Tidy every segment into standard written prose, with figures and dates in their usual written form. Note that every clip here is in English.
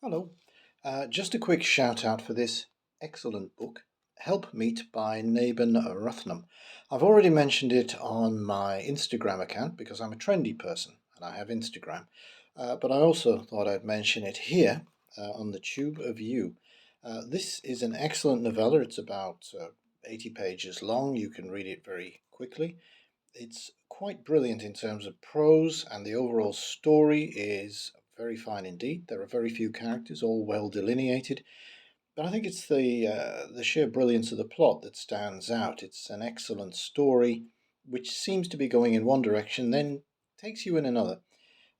Hello. Just a quick shout out for this excellent book, Helpmeet by Naben Ruthnum. I've already mentioned it on my Instagram account because I'm a trendy person and I have Instagram. But I also thought I'd mention it here on the Tube of You. This is an excellent novella. It's about 80 pages long. You can read it very quickly. It's quite brilliant in terms of prose, and the overall story is very fine indeed. There are very few characters, all well delineated, but I think it's the sheer brilliance of the plot that stands out. It's an excellent story, which seems to be going in one direction, then takes you in another.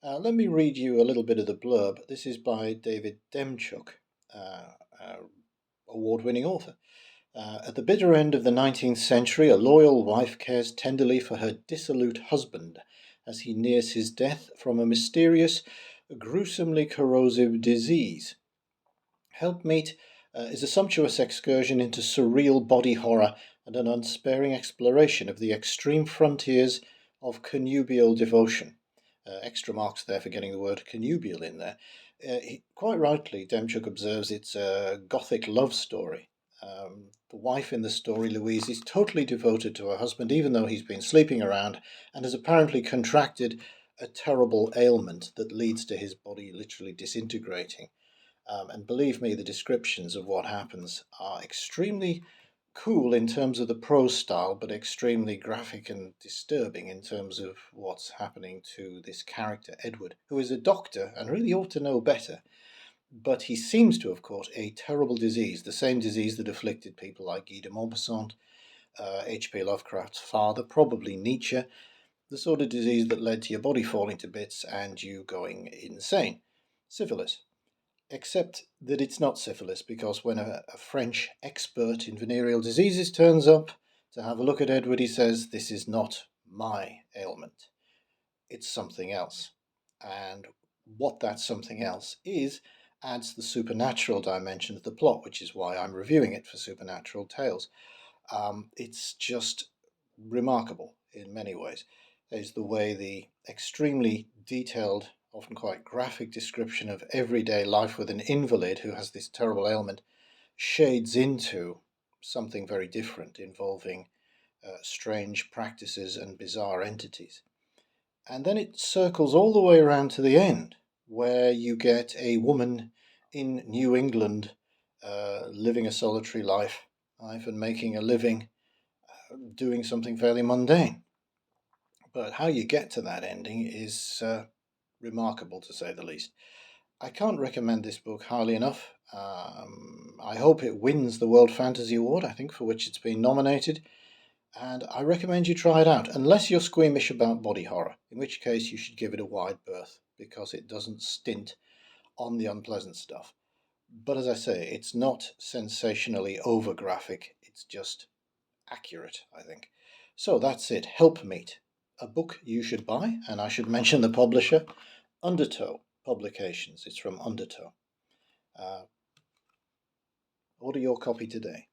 Let me read you a little bit of the blurb. This is by David Demchuk, award-winning author. At the bitter end of the 19th century, a loyal wife cares tenderly for her dissolute husband as he nears his death from a mysterious, gruesomely corrosive disease. Helpmeet is a sumptuous excursion into surreal body horror and an unsparing exploration of the extreme frontiers of connubial devotion. Extra marks there for getting the word connubial in there. Quite rightly, Demchuk observes it's a gothic love story. The wife in the story, Louise, is totally devoted to her husband, even though he's been sleeping around and has apparently contracted a terrible ailment that leads to his body literally disintegrating. And believe me, the descriptions of what happens are extremely cool in terms of the prose style, but extremely graphic and disturbing in terms of what's happening to this character, Edward, who is a doctor and really ought to know better. But he seems to have caught a terrible disease, the same disease that afflicted people like Guy de Maupassant, H.P. Lovecraft's father, probably Nietzsche, the sort of disease that led to your body falling to bits and you going insane. Syphilis. Except that it's not syphilis, because when a French expert in venereal diseases turns up to have a look at Edward, he says, "This is not my ailment, it's something else." And what that something else is adds the supernatural dimension of the plot, which is why I'm reviewing it for Supernatural Tales. It's just remarkable in many ways. Is the way the extremely detailed, often quite graphic description of everyday life with an invalid who has this terrible ailment shades into something very different involving strange practices and bizarre entities. And then it circles all the way around to the end, where you get a woman in New England living a solitary life and making a living doing something fairly mundane. But how you get to that ending is remarkable, to say the least. I can't recommend this book highly enough. I hope it wins the World Fantasy Award, I think, for which it's been nominated. And I recommend you try it out, unless you're squeamish about body horror, in which case you should give it a wide berth, because it doesn't stint on the unpleasant stuff. But as I say, it's not sensationally over graphic, it's just accurate, I think. So that's it. Helpmeet, a book you should buy, and I should mention the publisher, Undertow Publications. It's from Undertow. Order your copy today.